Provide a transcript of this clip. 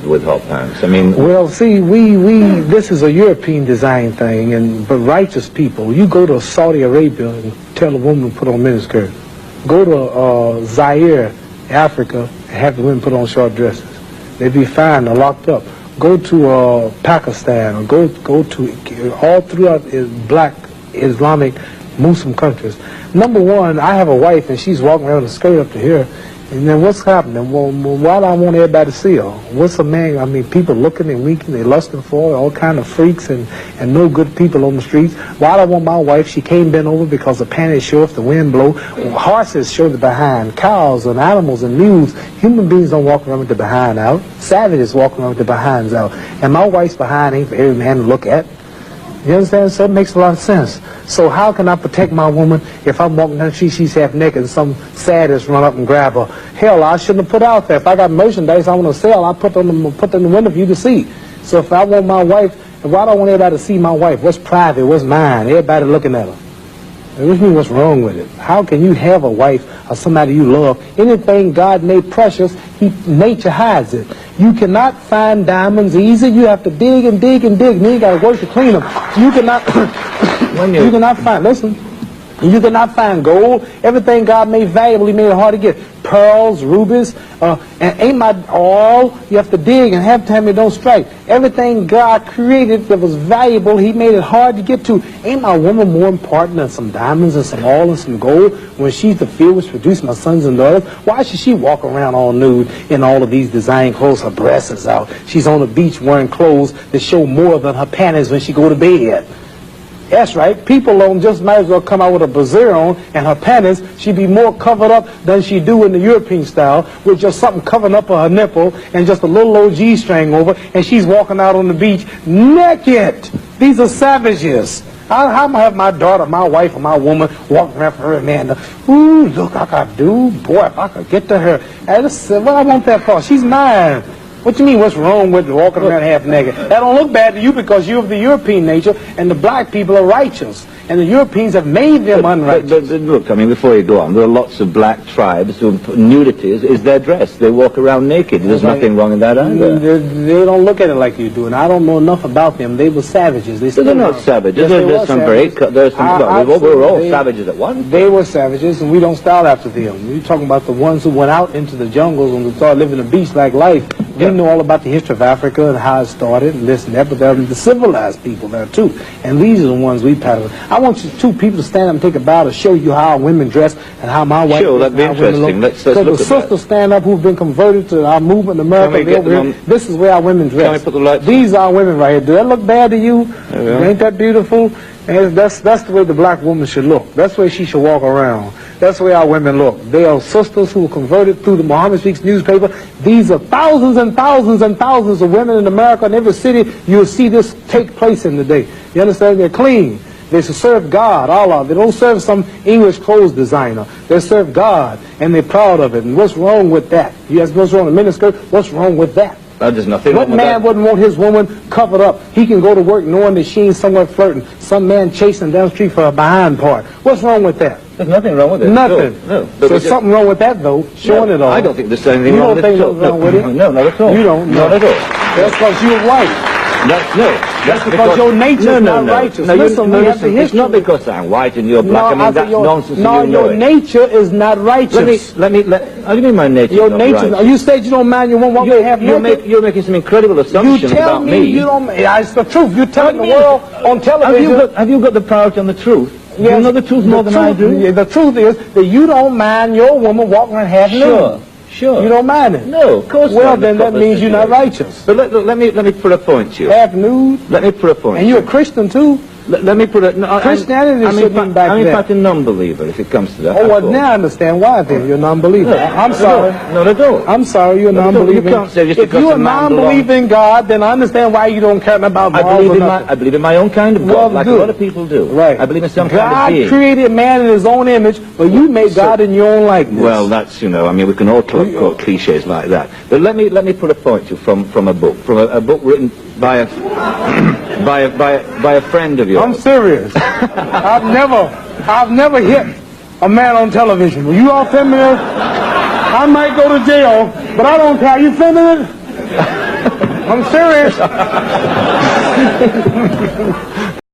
with hot pants? I mean... Well, see, this is a European design thing, but righteous people, you go to Saudi Arabia and tell a woman to put on miniskirt. Go to Zaire, Africa, and have the women put on short dresses. They'd be fined or locked up. Go to Pakistan, or go to all throughout black Islamic Muslim countries. Number one, I have a wife and she's walking around with a skirt up to here. And then what's happening? Well, why do I want everybody to see her? What's a man? I mean, people looking and winking, they lusting for her, all kind of freaks and no good people on the streets. Why do I want my wife? She can't bend over because the panties show if the wind blow. Horses show the behind. Cows and animals and mules. Human beings don't walk around with the behind out. Savages walk around with the behinds out. And my wife's behind ain't for every man to look at. You understand? So it makes a lot of sense. So how can I protect my woman if I'm walking down the street, she's half naked and some sadist run up and grab her? Hell, I shouldn't have put out there. If I got merchandise I want to sell, I put in the window for you to see. So if I want my wife, why do I want everybody to see my wife? What's private? What's mine? Everybody looking at her. What do you mean, what's wrong with it? How can you have a wife or somebody you love? Anything God made precious, nature hides it. You cannot find diamonds easy. You have to dig and dig and dig. And then you got to work to clean them. You cannot, you cannot find, listen, you cannot find gold. Everything God made valuable, He made it hard to get. Pearls, rubies, and ain't my all. You have to dig, and half the time it don't strike. Everything God created that was valuable, He made it hard to get to. Ain't my woman more important than some diamonds and some oil and some gold when she's the field which produced my sons and daughters? Why should she walk around all nude in all of these design clothes? Her breasts is out. She's on the beach wearing clothes that show more than her panties when she go to bed. That's right. People don't just might as well come out with a brassiere on and her panties. She'd be more covered up than she do in the European style with just something covering up her nipple and just a little old G-string over, and she's walking out on the beach naked. These are savages. How am I have my daughter, my wife, or my woman walking around for her man? Ooh, look, I could do. Boy, if I could get to her. And what I want that for? She's mine. What you mean, what's wrong with walking around half naked? That don't look bad to you because you're of the European nature, and the black people are righteous. And the Europeans have made them unrighteous. But look, I mean, before you go on, there are lots of black tribes who nudity is their dress. They walk around naked. There's nothing wrong in that either. They don't look at it like you do, and I don't know enough about them. They were savages. They're not savages. There's some break. There's some. We're all savages at once. They were savages, and we don't style after them. You're talking about the ones who went out into the jungles and started living a beach-like life. We know all about the history of Africa and how it started and this and that, but there are the civilized people there too. And these are the ones we pattern. I want you two people to stand up and take a bow to show you how our women dress and how my wife Sure, that'd be interesting. Let's look at that. So the sisters stand up who've been converted to our movement in America. This is where our women dress. Can we put the lights These are women right here. Do that look bad to you? Ain't that beautiful? And that's the way the black woman should look. That's the way she should walk around. That's the way our women look. They are sisters who were converted through the Muhammad Speaks newspaper. These are thousands and thousands and thousands of women in America. In every city, you'll see this take place in the day. You understand? They're clean. They serve God, Allah. They don't serve some English clothes designer. They serve God, and they're proud of it. And what's wrong with that? You ask what's wrong with miniskirt? What's wrong with that? There's nothing What man wouldn't want his woman covered up? He can go to work knowing that she ain't somewhere flirting. Some man chasing down the street for a behind part. What's wrong with that? There's nothing wrong with it. Nothing. No. So there's something wrong with that, though, showing it all. I don't think there's anything wrong with it. You don't think there's wrong with it? No, not at all. You don't? Not at all. That's because you're white. That's because your nature's not righteous. It's not because I'm white and you're black. I mean, that's nonsense. No, your nature is not righteous. How do you mean my nature your is not nature, righteous? You said you don't mind your woman walking half naked. You're making some incredible assumptions about me. You tell me you don't. It's the truth. You're telling the world on television. Have you got the priority on the truth? Yes, you know the truth more than I do. The truth is that you don't mind your woman walking around half naked. Sure. You don't mind it? No, of course not. Well, then that means you're not righteous. But let me put a point to you. Half nude? Let me put a point. And you're a Christian too? Let me put it. No, Christianity should be back there. I'm in fact a non-believer if it comes to that. Oh, well, now I understand why then you're a non-believer. No, I'm sorry. Not at all. I'm sorry, you're a non-believer. You can't say just if you're a non-believer in God, then I understand why you don't care about God. I believe in my own kind of God, like a lot of people do. Right. I believe in some kind of being. God created man in his own image, but you made God in your own likeness. Well, that's, I mean, we can all quote cliches like that. But let me put a point to you from a book, written by a friend of yours. I'm serious. I've never hit a man on television. Will you all film me? I might go to jail, but I don't care. You filming it? I'm serious.